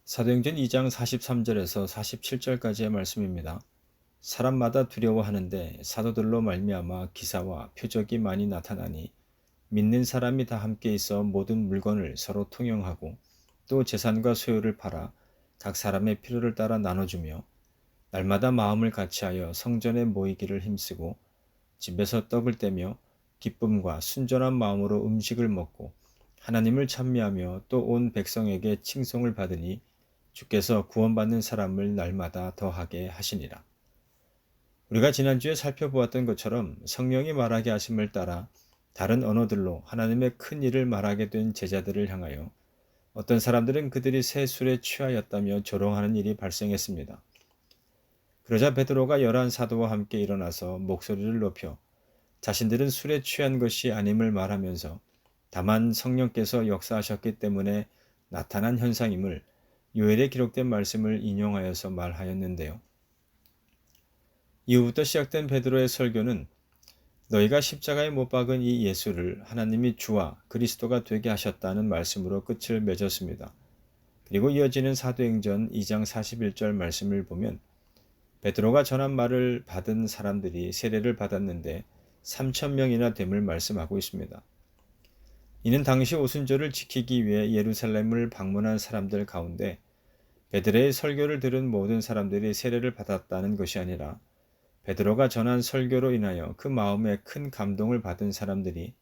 사도행전 2장 43절에서 47절까지의 말씀입니다. 사람마다 두려워하는데 사도들로 말미암아 기사와 표적이 많이 나타나니 믿는 사람이 다 함께 있어 모든 물건을 서로 통용하고 또 재산과 소유를 팔아 각 사람의 필요를 따라 나눠주며 날마다 마음을 같이하여 성전에 모이기를 힘쓰고 집에서 떡을 떼며 기쁨과 순전한 마음으로 음식을 먹고 하나님을 찬미하며 또 온 백성에게 칭송을 받으니 주께서 구원받는 사람을 날마다 더하게 하시니라. 우리가 지난주에 살펴보았던 것처럼 성령이 말하게 하심을 따라 다른 언어들로 하나님의 큰 일을 말하게 된 제자들을 향하여 어떤 사람들은 그들이 새 술에 취하였다며 조롱하는 일이 발생했습니다. 그러자 베드로가 11 사도와 함께 일어나서 목소리를 높여 자신들은 술에 취한 것이 아님을 말하면서 다만 성령께서 역사하셨기 때문에 나타난 현상임을 요엘에 기록된 말씀을 인용하여서 말하였는데요. 이후부터 시작된 베드로의 설교는 너희가 십자가에 못 박은 이 예수를 하나님이 주와 그리스도가 되게 하셨다는 말씀으로 끝을 맺었습니다. 그리고 이어지는 사도행전 2장 41절 말씀을 보면 베드로가 전한 말을 받은 사람들이 세례를 받았는데 3,000명이나 됨을 말씀하고 있습니다. 이는 당시 오순절을 지키기 위해 예루살렘을 방문한 사람들 가운데 베드로의 설교를 들은 모든 사람들이 세례를 받았다는 것이 아니라 베드로가 전한 설교로 인하여 그 마음에 큰 감동을 받은 사람들이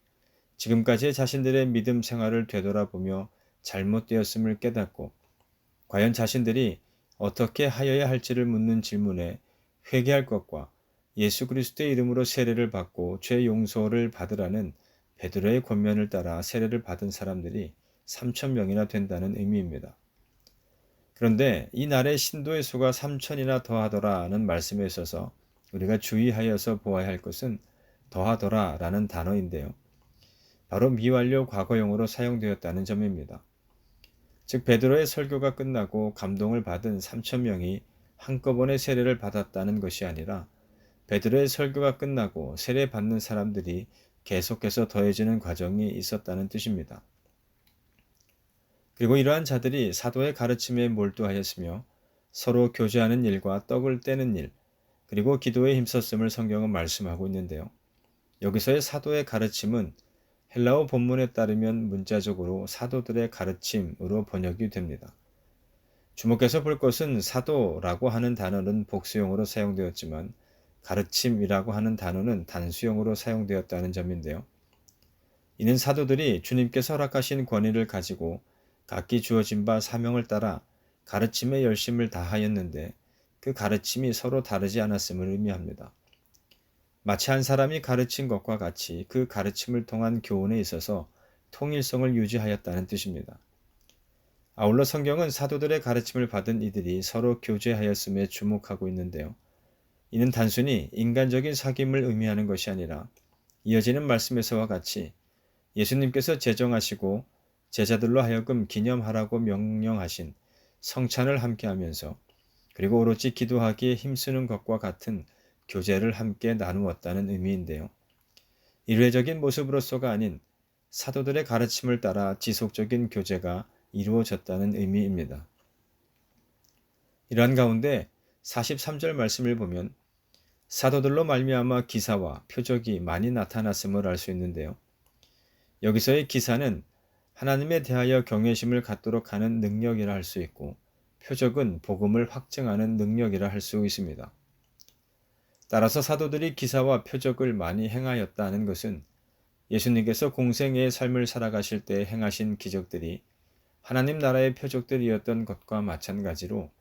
지금까지의 자신들의 믿음 생활을 되돌아보며 잘못되었음을 깨닫고 과연 자신들이 어떻게 하여야 할지를 묻는 질문에 회개할 것과 예수 그리스도의 이름으로 세례를 받고 죄 용서를 받으라는 베드로의 권면을 따라 세례를 받은 사람들이 3,000명이나 된다는 의미입니다. 그런데 이 날의 신도의 수가 3,000이나 더하더라는 말씀에 있어서 우리가 주의하여서 보아야 할 것은 더하더라라는 단어인데요. 바로 미완료 과거형으로 사용되었다는 점입니다. 즉 베드로의 설교가 끝나고 감동을 받은 3,000명이 한꺼번에 세례를 받았다는 것이 아니라 베드로의 설교가 끝나고 세례 받는 사람들이 계속해서 더해지는 과정이 있었다는 뜻입니다. 그리고 이러한 자들이 사도의 가르침에 몰두하였으며 서로 교제하는 일과 떡을 떼는 일, 그리고 기도에 힘썼음을 성경은 말씀하고 있는데요. 여기서의 사도의 가르침은 헬라어 본문에 따르면 문자적으로 사도들의 가르침으로 번역이 됩니다. 주목해서 볼 것은 사도라고 하는 단어는 복수형으로 사용되었지만 가르침이라고 하는 단어는 단수형으로 사용되었다는 점인데요. 이는 사도들이 주님께서 허락하신 권위를 가지고 각기 주어진 바 사명을 따라 가르침에 열심을 다하였는데 그 가르침이 서로 다르지 않았음을 의미합니다. 마치 한 사람이 가르친 것과 같이 그 가르침을 통한 교훈에 있어서 통일성을 유지하였다는 뜻입니다. 아울러 성경은 사도들의 가르침을 받은 이들이 서로 교제하였음에 주목하고 있는데요. 이는 단순히 인간적인 사귐을 의미하는 것이 아니라 이어지는 말씀에서와 같이 예수님께서 제정하시고 제자들로 하여금 기념하라고 명령하신 성찬을 함께하면서 그리고 오로지 기도하기에 힘쓰는 것과 같은 교제를 함께 나누었다는 의미인데요. 일회적인 모습으로서가 아닌 사도들의 가르침을 따라 지속적인 교제가 이루어졌다는 의미입니다. 이러한 가운데 43절 말씀을 보면 사도들로 말미암아 기사와 표적이 많이 나타났음을 알 수 있는데요. 여기서의 기사는 하나님에 대하여 경외심을 갖도록 하는 능력이라 할 수 있고 표적은 복음을 확증하는 능력이라 할 수 있습니다. 따라서 사도들이 기사와 표적을 많이 행하였다는 것은 예수님께서 공생애의 삶을 살아가실 때 행하신 기적들이 하나님 나라의 표적들이었던 것과 마찬가지로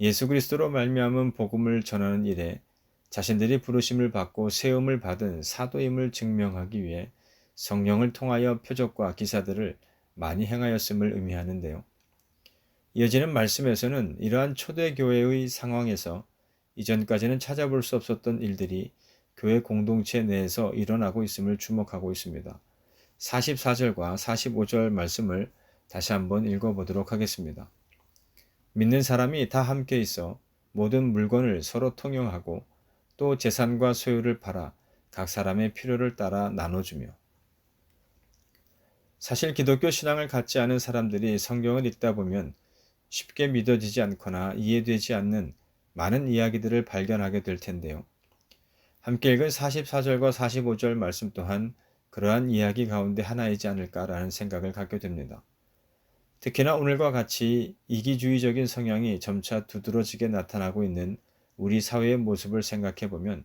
예수 그리스도로 말미암은 복음을 전하는 일에 자신들이 부르심을 받고 세움을 받은 사도임을 증명하기 위해 성령을 통하여 표적과 기사들을 많이 행하였음을 의미하는데요. 이어지는 말씀에서는 이러한 초대교회의 상황에서 이전까지는 찾아볼 수 없었던 일들이 교회 공동체 내에서 일어나고 있음을 주목하고 있습니다. 44절과 45절 말씀을 다시 한번 읽어보도록 하겠습니다. 믿는 사람이 다 함께 있어 모든 물건을 서로 통용하고 또 재산과 소유를 팔아 각 사람의 필요를 따라 나눠주며. 사실 기독교 신앙을 갖지 않은 사람들이 성경을 읽다 보면 쉽게 믿어지지 않거나 이해되지 않는 많은 이야기들을 발견하게 될 텐데요. 함께 읽은 44절과 45절 말씀 또한 그러한 이야기 가운데 하나이지 않을까라는 생각을 갖게 됩니다. 특히나 오늘과 같이 이기주의적인 성향이 점차 두드러지게 나타나고 있는 우리 사회의 모습을 생각해 보면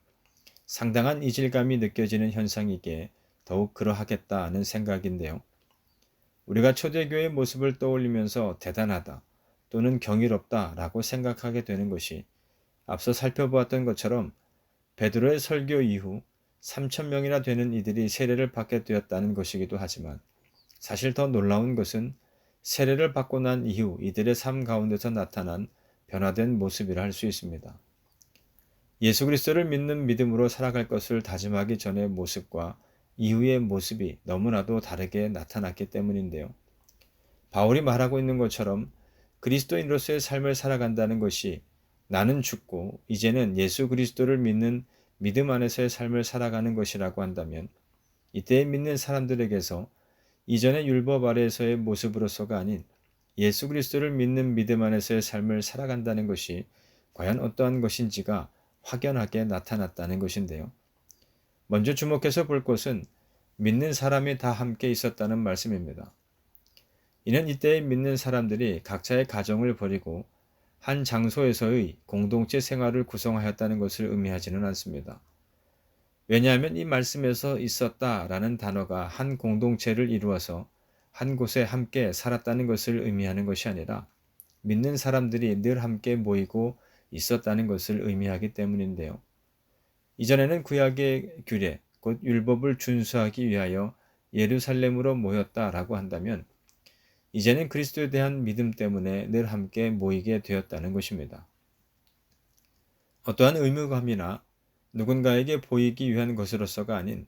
상당한 이질감이 느껴지는 현상이기에 더욱 그러하겠다는 생각인데요. 우리가 초대교회의 모습을 떠올리면서 대단하다 또는 경이롭다 라고 생각하게 되는 것이 앞서 살펴보았던 것처럼 베드로의 설교 이후 3,000명이나 되는 이들이 세례를 받게 되었다는 것이기도 하지만 사실 더 놀라운 것은 세례를 받고 난 이후 이들의 삶 가운데서 나타난 변화된 모습이라 할 수 있습니다. 예수 그리스도를 믿는 믿음으로 살아갈 것을 다짐하기 전의 모습과 이후의 모습이 너무나도 다르게 나타났기 때문인데요. 바울이 말하고 있는 것처럼 그리스도인으로서의 삶을 살아간다는 것이 나는 죽고 이제는 예수 그리스도를 믿는 믿음 안에서의 삶을 살아가는 것이라고 한다면 이때 믿는 사람들에게서 이전의 율법 아래에서의 모습으로서가 아닌 예수 그리스도를 믿는 믿음 안에서의 삶을 살아간다는 것이 과연 어떠한 것인지가 확연하게 나타났다는 것인데요. 먼저 주목해서 볼 것은 믿는 사람이 다 함께 있었다는 말씀입니다. 이는 이때의 믿는 사람들이 각자의 가정을 버리고 한 장소에서의 공동체 생활을 구성하였다는 것을 의미하지는 않습니다. 왜냐하면 이 말씀에서 있었다라는 단어가 한 공동체를 이루어서 한 곳에 함께 살았다는 것을 의미하는 것이 아니라 믿는 사람들이 늘 함께 모이고 있었다는 것을 의미하기 때문인데요. 이전에는 구약의 규례, 곧 율법을 준수하기 위하여 예루살렘으로 모였다라고 한다면 이제는 그리스도에 대한 믿음 때문에 늘 함께 모이게 되었다는 것입니다. 어떠한 의무감이나 누군가에게 보이기 위한 것으로서가 아닌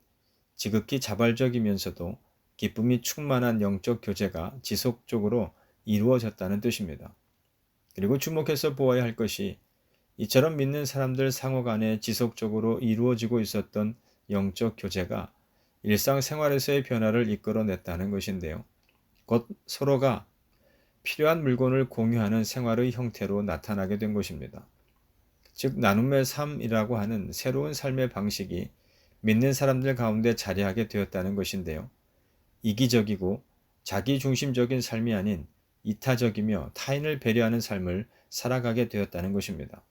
지극히 자발적이면서도 기쁨이 충만한 영적 교제가 지속적으로 이루어졌다는 뜻입니다. 그리고 주목해서 보아야 할 것이 이처럼 믿는 사람들 상호 간에 지속적으로 이루어지고 있었던 영적 교제가 일상생활에서의 변화를 이끌어냈다는 것인데요. 곧 서로가 필요한 물건을 공유하는 생활의 형태로 나타나게 된 것입니다. 즉 나눔의 삶이라고 하는 새로운 삶의 방식이 믿는 사람들 가운데 자리하게 되었다는 것인데요. 이기적이고 자기중심적인 삶이 아닌 이타적이며 타인을 배려하는 삶을 살아가게 되었다는 것입니다.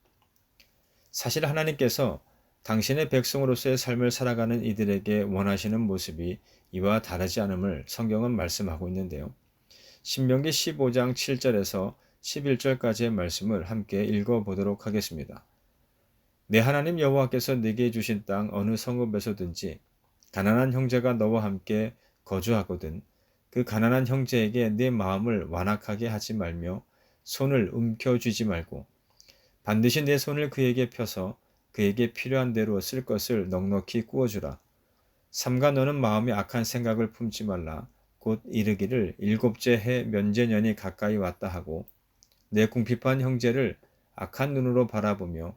사실 하나님께서 당신의 백성으로서의 삶을 살아가는 이들에게 원하시는 모습이 이와 다르지 않음을 성경은 말씀하고 있는데요. 신명기 15장 7절에서 11절까지의 말씀을 함께 읽어보도록 하겠습니다. 내 하나님 여호와께서 네게 주신 땅 어느 성읍에서든지 가난한 형제가 너와 함께 거주하거든 그 가난한 형제에게 네 마음을 완악하게 하지 말며 손을 움켜쥐지 말고 반드시 내 손을 그에게 펴서 그에게 필요한 대로 쓸 것을 넉넉히 구워주라. 삼가 너는 마음에 악한 생각을 품지 말라. 곧 이르기를 일곱째 해 면제년이 가까이 왔다 하고 내 궁핍한 형제를 악한 눈으로 바라보며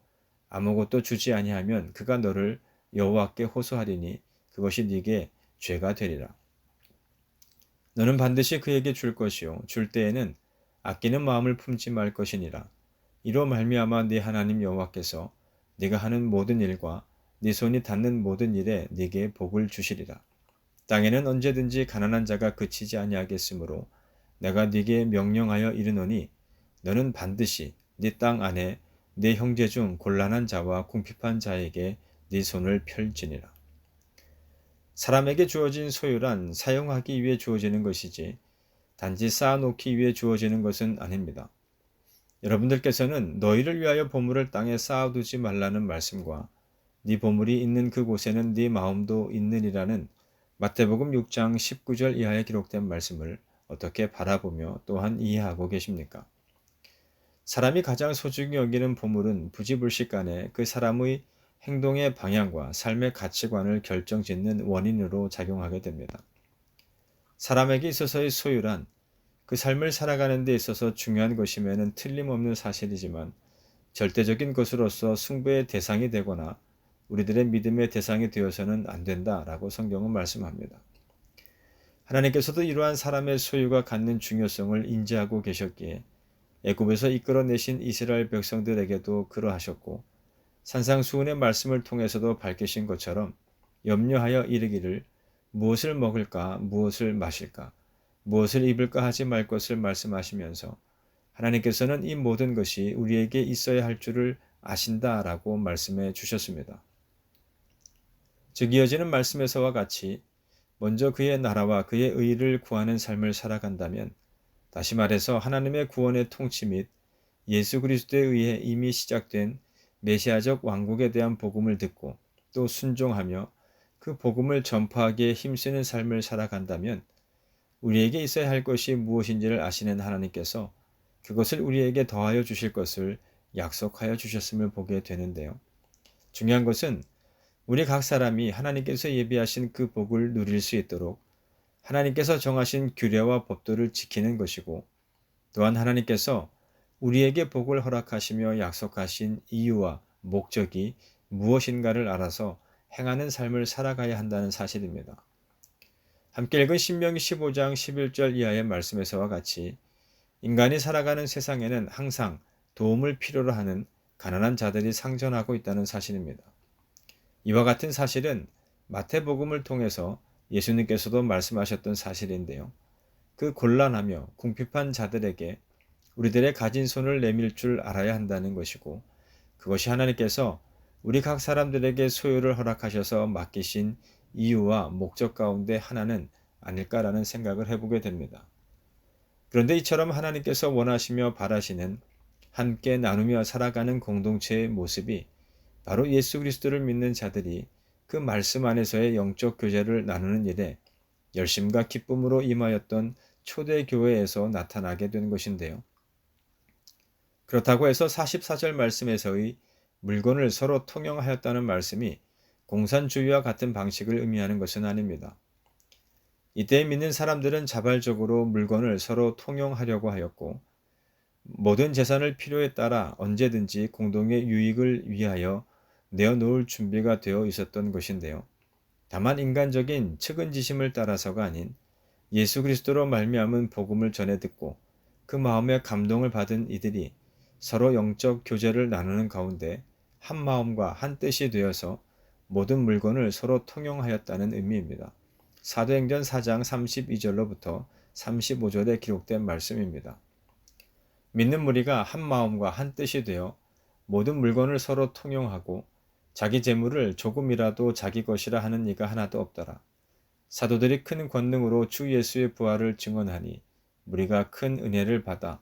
아무것도 주지 아니하면 그가 너를 여호와께 호소하리니 그것이 네게 죄가 되리라. 너는 반드시 그에게 줄 것이요 줄 때에는 아끼는 마음을 품지 말 것이니라. 이로 말미암아 네 하나님 여호와께서 네가 하는 모든 일과 네 손이 닿는 모든 일에 네게 복을 주시리라. 땅에는 언제든지 가난한 자가 그치지 아니하겠으므로 내가 네게 명령하여 이르노니 너는 반드시 네 땅 안에 네 형제 중 곤란한 자와 궁핍한 자에게 네 손을 펼지니라. 사람에게 주어진 소유란 사용하기 위해 주어지는 것이지 단지 쌓아놓기 위해 주어지는 것은 아닙니다. 여러분들께서는 너희를 위하여 보물을 땅에 쌓아두지 말라는 말씀과 네 보물이 있는 그곳에는 네 마음도 있느니라는 마태복음 6장 19절 이하에 기록된 말씀을 어떻게 바라보며 또한 이해하고 계십니까? 사람이 가장 소중히 여기는 보물은 부지불식간에 그 사람의 행동의 방향과 삶의 가치관을 결정짓는 원인으로 작용하게 됩니다. 사람에게 있어서의 소유란 그 삶을 살아가는 데 있어서 중요한 것임에는 틀림없는 사실이지만 절대적인 것으로서 숭배의 대상이 되거나 우리들의 믿음의 대상이 되어서는 안 된다라고 성경은 말씀합니다. 하나님께서도 이러한 사람의 소유가 갖는 중요성을 인지하고 계셨기에 애굽에서 이끌어내신 이스라엘 백성들에게도 그러하셨고 산상수훈의 말씀을 통해서도 밝히신 것처럼 염려하여 이르기를 무엇을 먹을까 무엇을 마실까 무엇을 입을까 하지 말 것을 말씀하시면서 하나님께서는 이 모든 것이 우리에게 있어야 할 줄을 아신다라고 말씀해 주셨습니다. 즉 이어지는 말씀에서와 같이 먼저 그의 나라와 그의 의를 구하는 삶을 살아간다면, 다시 말해서 하나님의 구원의 통치 및 예수 그리스도에 의해 이미 시작된 메시아적 왕국에 대한 복음을 듣고 또 순종하며 그 복음을 전파하기에 힘쓰는 삶을 살아간다면 우리에게 있어야 할 것이 무엇인지를 아시는 하나님께서 그것을 우리에게 더하여 주실 것을 약속하여 주셨음을 보게 되는데요. 중요한 것은 우리 각 사람이 하나님께서 예비하신 그 복을 누릴 수 있도록 하나님께서 정하신 규례와 법도를 지키는 것이고, 또한 하나님께서 우리에게 복을 허락하시며 약속하신 이유와 목적이 무엇인가를 알아서 행하는 삶을 살아가야 한다는 사실입니다. 함께 읽은 신명기 15장 11절 이하의 말씀에서와 같이 인간이 살아가는 세상에는 항상 도움을 필요로 하는 가난한 자들이 상존하고 있다는 사실입니다. 이와 같은 사실은 마태복음을 통해서 예수님께서도 말씀하셨던 사실인데요. 그 곤란하며 궁핍한 자들에게 우리들의 가진 손을 내밀 줄 알아야 한다는 것이고, 그것이 하나님께서 우리 각 사람들에게 소유를 허락하셔서 맡기신 이유와 목적 가운데 하나는 아닐까라는 생각을 해보게 됩니다. 그런데 이처럼 하나님께서 원하시며 바라시는 함께 나누며 살아가는 공동체의 모습이 바로 예수 그리스도를 믿는 자들이 그 말씀 안에서의 영적 교제를 나누는 일에 열심과 기쁨으로 임하였던 초대교회에서 나타나게 된 것인데요. 그렇다고 해서 44절 말씀에서의 물건을 서로 통용하였다는 말씀이 공산주의와 같은 방식을 의미하는 것은 아닙니다. 이때 믿는 사람들은 자발적으로 물건을 서로 통용하려고 하였고, 모든 재산을 필요에 따라 언제든지 공동의 유익을 위하여 내어놓을 준비가 되어 있었던 것인데요. 다만 인간적인 측은지심을 따라서가 아닌 예수 그리스도로 말미암은 복음을 전해 듣고 그 마음에 감동을 받은 이들이 서로 영적 교제를 나누는 가운데 한 마음과 한 뜻이 되어서 모든 물건을 서로 통용하였다는 의미입니다. 사도행전 4장 32절로부터 35절에 기록된 말씀입니다. 믿는 무리가 한 마음과 한 뜻이 되어 모든 물건을 서로 통용하고 자기 재물을 조금이라도 자기 것이라 하는 이가 하나도 없더라. 사도들이 큰 권능으로 주 예수의 부활을 증언하니 무리가 큰 은혜를 받아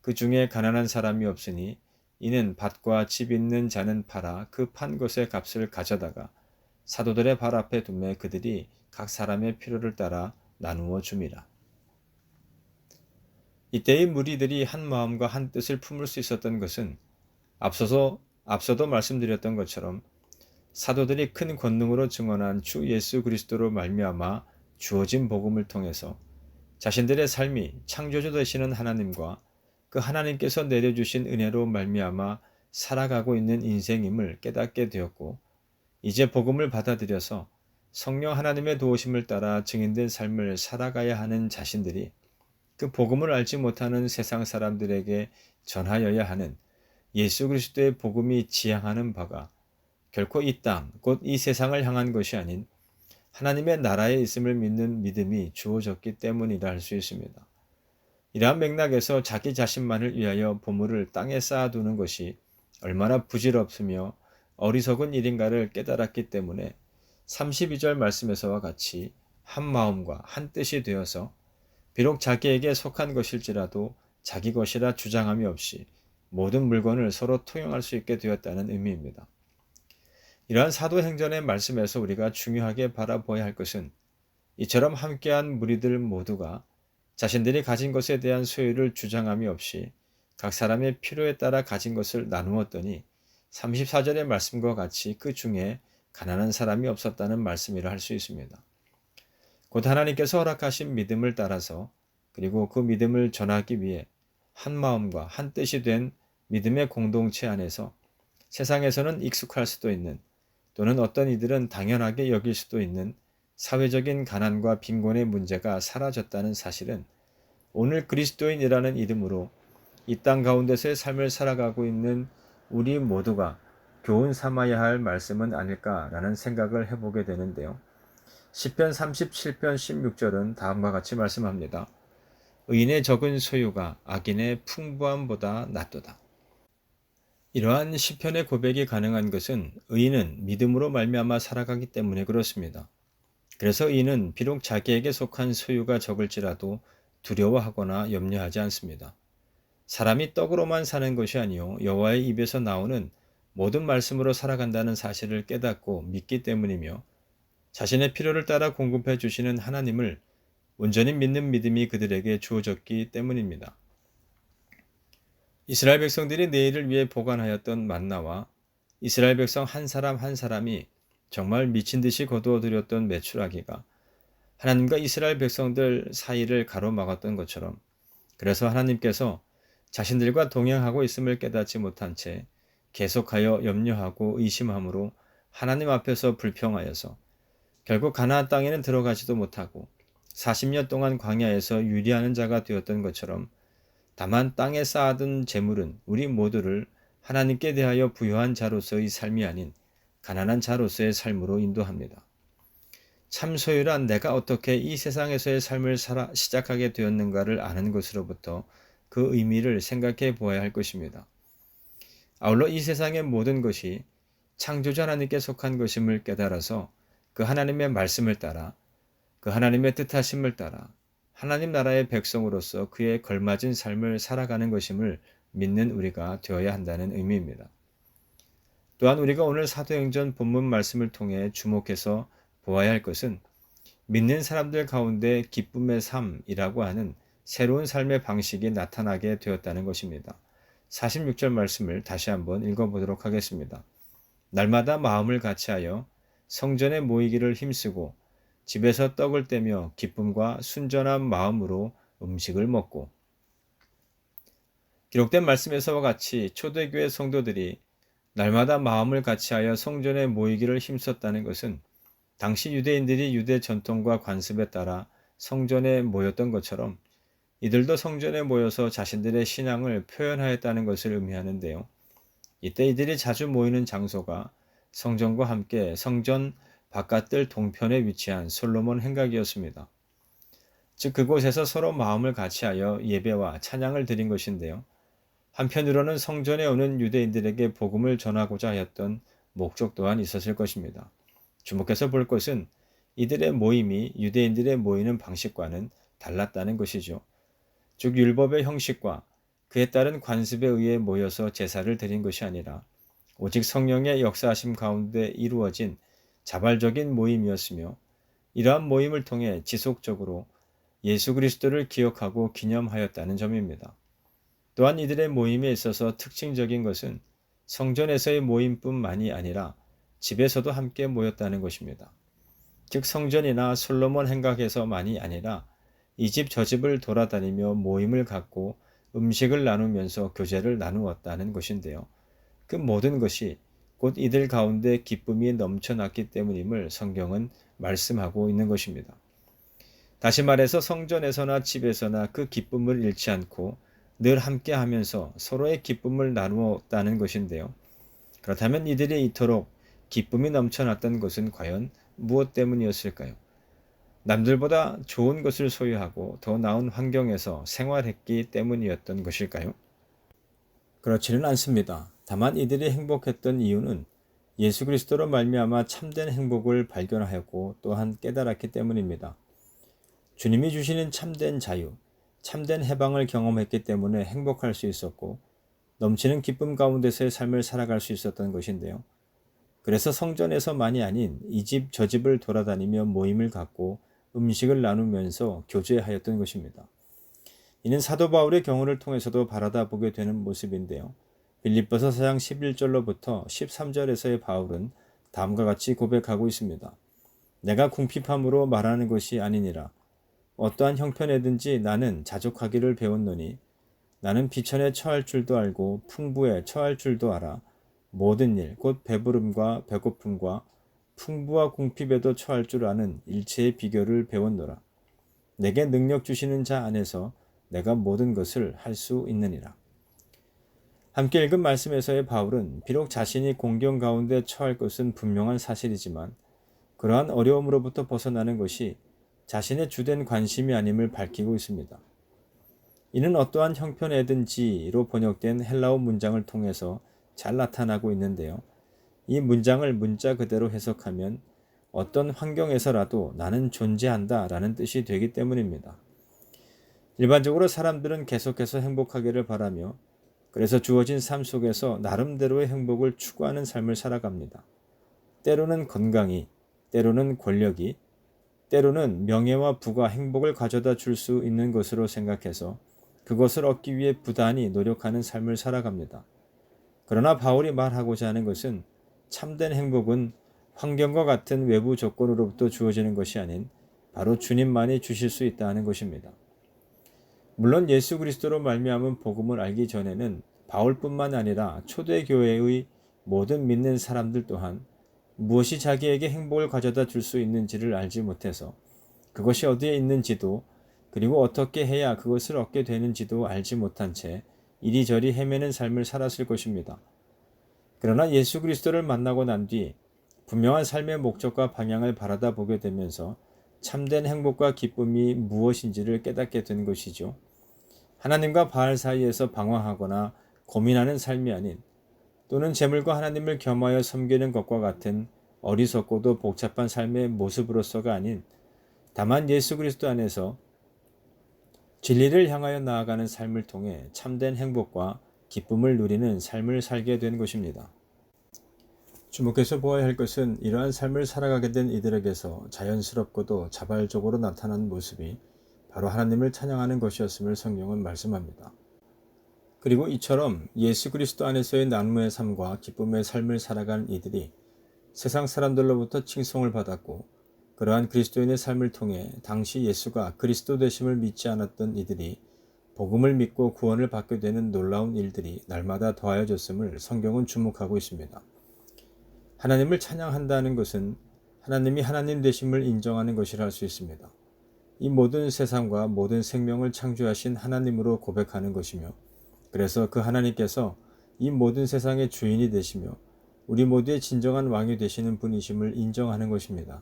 그 중에 가난한 사람이 없으니 이는 밭과 집 있는 자는 팔아 그 판 것의 값을 가져다가 사도들의 발 앞에 두매 그들이 각 사람의 필요를 따라 나누어 줌이라. 이때의 무리들이 한 마음과 한 뜻을 품을 수 있었던 것은 앞서도 말씀드렸던 것처럼 사도들이 큰 권능으로 증언한 주 예수 그리스도로 말미암아 주어진 복음을 통해서 자신들의 삶이 창조주 되시는 하나님과 그 하나님께서 내려주신 은혜로 말미암아 살아가고 있는 인생임을 깨닫게 되었고, 이제 복음을 받아들여서 성령 하나님의 도우심을 따라 증인된 삶을 살아가야 하는 자신들이 그 복음을 알지 못하는 세상 사람들에게 전하여야 하는 예수 그리스도의 복음이 지향하는 바가 결코 이 땅, 곧 이 세상을 향한 것이 아닌 하나님의 나라에 있음을 믿는 믿음이 주어졌기 때문이라 할 수 있습니다. 이러한 맥락에서 자기 자신만을 위하여 보물을 땅에 쌓아두는 것이 얼마나 부질없으며 어리석은 일인가를 깨달았기 때문에 32절 말씀에서와 같이 한 마음과 한 뜻이 되어서 비록 자기에게 속한 것일지라도 자기 것이라 주장함이 없이 모든 물건을 서로 통용할 수 있게 되었다는 의미입니다. 이러한 사도행전의 말씀에서 우리가 중요하게 바라보아야 할 것은 이처럼 함께한 무리들 모두가 자신들이 가진 것에 대한 소유를 주장함이 없이 각 사람의 필요에 따라 가진 것을 나누었더니 34절의 말씀과 같이 그 중에 가난한 사람이 없었다는 말씀이라 할 수 있습니다. 곧 하나님께서 허락하신 믿음을 따라서 그리고 그 믿음을 전하기 위해 한 마음과 한 뜻이 된 믿음의 공동체 안에서 세상에서는 익숙할 수도 있는 또는 어떤 이들은 당연하게 여길 수도 있는 사회적인 가난과 빈곤의 문제가 사라졌다는 사실은 오늘 그리스도인이라는 이름으로 이 땅 가운데서의 삶을 살아가고 있는 우리 모두가 교훈 삼아야 할 말씀은 아닐까라는 생각을 해보게 되는데요. 시편 37편 16절은 다음과 같이 말씀합니다. 의인의 적은 소유가 악인의 풍부함보다 낫도다. 이러한 시편의 고백이 가능한 것은 의인은 믿음으로 말미암아 살아가기 때문에 그렇습니다. 그래서 의인은 비록 자기에게 속한 소유가 적을지라도 두려워하거나 염려하지 않습니다. 사람이 떡으로만 사는 것이 아니요 여호와의 입에서 나오는 모든 말씀으로 살아간다는 사실을 깨닫고 믿기 때문이며 자신의 필요를 따라 공급해 주시는 하나님을 온전히 믿는 믿음이 그들에게 주어졌기 때문입니다. 이스라엘 백성들이 내일을 위해 보관하였던 만나와 이스라엘 백성 한 사람 한 사람이 정말 미친 듯이 거두어들였던 메추라기가 하나님과 이스라엘 백성들 사이를 가로막았던 것처럼 그래서 하나님께서 자신들과 동행하고 있음을 깨닫지 못한 채 계속하여 염려하고 의심함으로 하나님 앞에서 불평하여서 결국 가나안 땅에는 들어가지도 못하고 40년 동안 광야에서 유리하는 자가 되었던 것처럼 다만 땅에 쌓아둔 재물은 우리 모두를 하나님께 대하여 부요한 자로서의 삶이 아닌 가난한 자로서의 삶으로 인도합니다. 참 소유란 내가 어떻게 이 세상에서의 삶을 시작하게 되었는가를 아는 것으로부터 그 의미를 생각해 보아야 할 것입니다. 아울러 이 세상의 모든 것이 창조자 하나님께 속한 것임을 깨달아서 그 하나님의 말씀을 따라 그 하나님의 뜻하심을 따라 하나님 나라의 백성으로서 그에 걸맞은 삶을 살아가는 것임을 믿는 우리가 되어야 한다는 의미입니다. 또한 우리가 오늘 사도행전 본문 말씀을 통해 주목해서 보아야 할 것은 믿는 사람들 가운데 기쁨의 삶이라고 하는 새로운 삶의 방식이 나타나게 되었다는 것입니다. 46절 말씀을 다시 한번 읽어보도록 하겠습니다. 날마다 마음을 같이하여 성전에 모이기를 힘쓰고 집에서 떡을 떼며 기쁨과 순전한 마음으로 음식을 먹고. 기록된 말씀에서와 같이 초대교회 성도들이 날마다 마음을 같이하여 성전에 모이기를 힘썼다는 것은 당시 유대인들이 유대 전통과 관습에 따라 성전에 모였던 것처럼 이들도 성전에 모여서 자신들의 신앙을 표현하였다는 것을 의미하는데요. 이때 이들이 자주 모이는 장소가 성전과 함께 성전 바깥들 동편에 위치한 솔로몬 행각이었습니다. 즉 그곳에서 서로 마음을 같이하여 예배와 찬양을 드린 것인데요. 한편으로는 성전에 오는 유대인들에게 복음을 전하고자 하였던 목적 또한 있었을 것입니다. 주목해서 볼 것은 이들의 모임이 유대인들의 모이는 방식과는 달랐다는 것이죠. 즉 율법의 형식과 그에 따른 관습에 의해 모여서 제사를 드린 것이 아니라 오직 성령의 역사하심 가운데 이루어진 자발적인 모임이었으며 이러한 모임을 통해 지속적으로 예수 그리스도를 기억하고 기념하였다는 점입니다. 또한 이들의 모임에 있어서 특징적인 것은 성전에서의 모임뿐만이 아니라 집에서도 함께 모였다는 것입니다. 즉 성전이나 솔로몬 행각에서만이 아니라 이 집 저 집을 돌아다니며 모임을 갖고 음식을 나누면서 교제를 나누었다는 것인데요. 그 모든 것이 곧 이들 가운데 기쁨이 넘쳐났기 때문임을 성경은 말씀하고 있는 것입니다. 다시 말해서 성전에서나 집에서나 그 기쁨을 잃지 않고 늘 함께 하면서 서로의 기쁨을 나누었다는 것인데요. 그렇다면 이들이 이토록 기쁨이 넘쳐났던 것은 과연 무엇 때문이었을까요? 남들보다 좋은 것을 소유하고 더 나은 환경에서 생활했기 때문이었던 것일까요? 그렇지는 않습니다. 다만 이들이 행복했던 이유는 예수 그리스도로 말미암아 참된 행복을 발견하였고 또한 깨달았기 때문입니다. 주님이 주시는 참된 자유, 참된 해방을 경험했기 때문에 행복할 수 있었고 넘치는 기쁨 가운데서의 삶을 살아갈 수 있었던 것인데요. 그래서 성전에서만이 아닌 이 집 저 집을 돌아다니며 모임을 갖고 음식을 나누면서 교제하였던 것입니다. 이는 사도 바울의 경우를 통해서도 바라다 보게 되는 모습인데요. 빌립보서 4장 11절로부터 13절에서의 바울은 다음과 같이 고백하고 있습니다. 내가 궁핍함으로 말하는 것이 아니니라. 어떠한 형편에든지 나는 자족하기를 배웠노니 나는 비천에 처할 줄도 알고 풍부에 처할 줄도 알아. 모든 일, 곧 배부름과 배고픔과 풍부와 궁핍에도 처할 줄 아는 일체의 비결을 배웠노라. 내게 능력 주시는 자 안에서 내가 모든 것을 할 수 있느니라. 함께 읽은 말씀에서의 바울은 비록 자신이 공경 가운데 처할 것은 분명한 사실이지만 그러한 어려움으로부터 벗어나는 것이 자신의 주된 관심이 아님을 밝히고 있습니다. 이는 어떠한 형편에든지로 번역된 헬라어 문장을 통해서 잘 나타나고 있는데요. 이 문장을 문자 그대로 해석하면 어떤 환경에서라도 나는 존재한다 라는 뜻이 되기 때문입니다. 일반적으로 사람들은 계속해서 행복하기를 바라며 그래서 주어진 삶 속에서 나름대로의 행복을 추구하는 삶을 살아갑니다. 때로는 건강이, 때로는 권력이, 때로는 명예와 부가 행복을 가져다 줄 수 있는 것으로 생각해서 그것을 얻기 위해 부단히 노력하는 삶을 살아갑니다. 그러나 바울이 말하고자 하는 것은 참된 행복은 환경과 같은 외부 조건으로부터 주어지는 것이 아닌 바로 주님만이 주실 수 있다는 것입니다. 물론 예수 그리스도로 말미암은 복음을 알기 전에는 바울뿐만 아니라 초대교회의 모든 믿는 사람들 또한 무엇이 자기에게 행복을 가져다 줄 수 있는지를 알지 못해서 그것이 어디에 있는지도 그리고 어떻게 해야 그것을 얻게 되는지도 알지 못한 채 이리저리 헤매는 삶을 살았을 것입니다. 그러나 예수 그리스도를 만나고 난 뒤 분명한 삶의 목적과 방향을 바라다 보게 되면서 참된 행복과 기쁨이 무엇인지를 깨닫게 된 것이죠. 하나님과 바알 사이에서 방황하거나 고민하는 삶이 아닌 또는 재물과 하나님을 겸하여 섬기는 것과 같은 어리석고도 복잡한 삶의 모습으로서가 아닌 다만 예수 그리스도 안에서 진리를 향하여 나아가는 삶을 통해 참된 행복과 기쁨을 누리는 삶을 살게 된 것입니다. 주목해서 보아야 할 것은 이러한 삶을 살아가게 된 이들에게서 자연스럽고도 자발적으로 나타난 모습이 바로 하나님을 찬양하는 것이었음을 성경은 말씀합니다. 그리고 이처럼 예수 그리스도 안에서의 난무의 삶과 기쁨의 삶을 살아간 이들이 세상 사람들로부터 칭송을 받았고 그러한 그리스도인의 삶을 통해 당시 예수가 그리스도 되심을 믿지 않았던 이들이 복음을 믿고 구원을 받게 되는 놀라운 일들이 날마다 더하여졌음을 성경은 주목하고 있습니다. 하나님을 찬양한다는 것은 하나님이 하나님 되심을 인정하는 것이라 할 수 있습니다. 이 모든 세상과 모든 생명을 창조하신 하나님으로 고백하는 것이며 그래서 그 하나님께서 이 모든 세상의 주인이 되시며 우리 모두의 진정한 왕이 되시는 분이심을 인정하는 것입니다.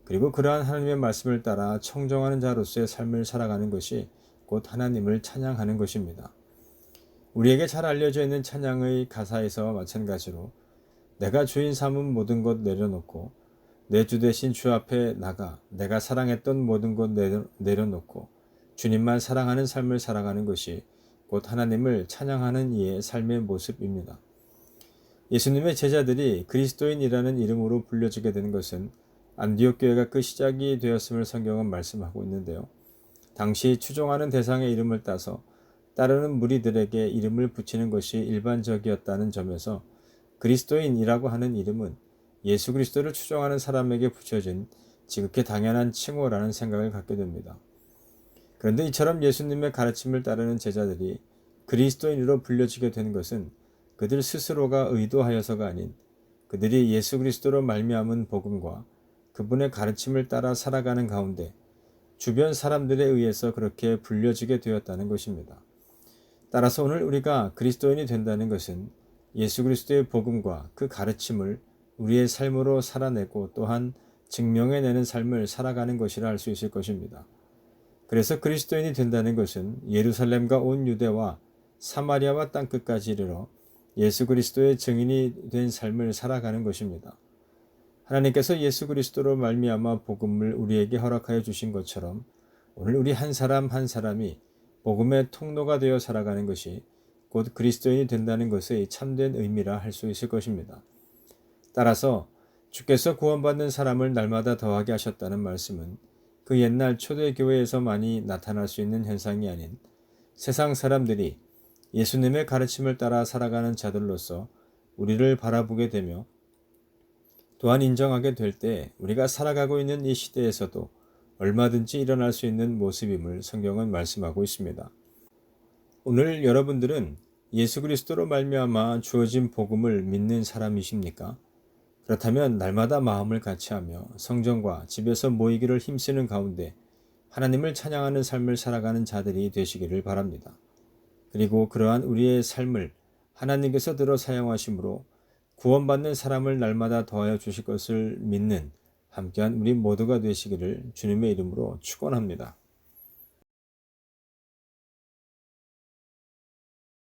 그리고 그러한 하나님의 말씀을 따라 청정하는 자로서의 삶을 살아가는 것이 곧 하나님을 찬양하는 것입니다. 우리에게 잘 알려져 있는 찬양의 가사에서와 마찬가지로 내가 주인 삼은 모든 것 내려놓고 내 주 대신 주 앞에 나가 내가 사랑했던 모든 것 내려놓고 주님만 사랑하는 삶을 살아가는 것이 곧 하나님을 찬양하는 이의 삶의 모습입니다. 예수님의 제자들이 그리스도인이라는 이름으로 불려지게 된 것은 안디옥 교회가 그 시작이 되었음을 성경은 말씀하고 있는데요. 당시 추종하는 대상의 이름을 따서 따르는 무리들에게 이름을 붙이는 것이 일반적이었다는 점에서 그리스도인이라고 하는 이름은 예수 그리스도를 추종하는 사람에게 붙여진 지극히 당연한 칭호라는 생각을 갖게 됩니다. 그런데 이처럼 예수님의 가르침을 따르는 제자들이 그리스도인으로 불려지게 된 것은 그들 스스로가 의도하여서가 아닌 그들이 예수 그리스도로 말미암은 복음과 그분의 가르침을 따라 살아가는 가운데 주변 사람들에 의해서 그렇게 불려지게 되었다는 것입니다. 따라서 오늘 우리가 그리스도인이 된다는 것은 예수 그리스도의 복음과 그 가르침을 우리의 삶으로 살아내고 또한 증명해내는 삶을 살아가는 것이라 할 수 있을 것입니다. 그래서 그리스도인이 된다는 것은 예루살렘과 온 유대와 사마리아와 땅끝까지 이르러 예수 그리스도의 증인이 된 삶을 살아가는 것입니다. 하나님께서 예수 그리스도로 말미암아 복음을 우리에게 허락하여 주신 것처럼 오늘 우리 한 사람 한 사람이 복음의 통로가 되어 살아가는 것이 곧 그리스도인이 된다는 것의 참된 의미라 할 수 있을 것입니다. 따라서 주께서 구원받는 사람을 날마다 더하게 하셨다는 말씀은 그 옛날 초대교회에서만이 나타날 수 있는 현상이 아닌 세상 사람들이 예수님의 가르침을 따라 살아가는 자들로서 우리를 바라보게 되며 또한 인정하게 될 때 우리가 살아가고 있는 이 시대에서도 얼마든지 일어날 수 있는 모습임을 성경은 말씀하고 있습니다. 오늘 여러분들은 예수 그리스도로 말미암아 주어진 복음을 믿는 사람이십니까? 그렇다면 날마다 마음을 같이하며 성전과 집에서 모이기를 힘쓰는 가운데 하나님을 찬양하는 삶을 살아가는 자들이 되시기를 바랍니다. 그리고 그러한 우리의 삶을 하나님께서 들어 사용하심으로 구원받는 사람을 날마다 더하여 주실 것을 믿는 함께한 우리 모두가 되시기를 주님의 이름으로 축원합니다.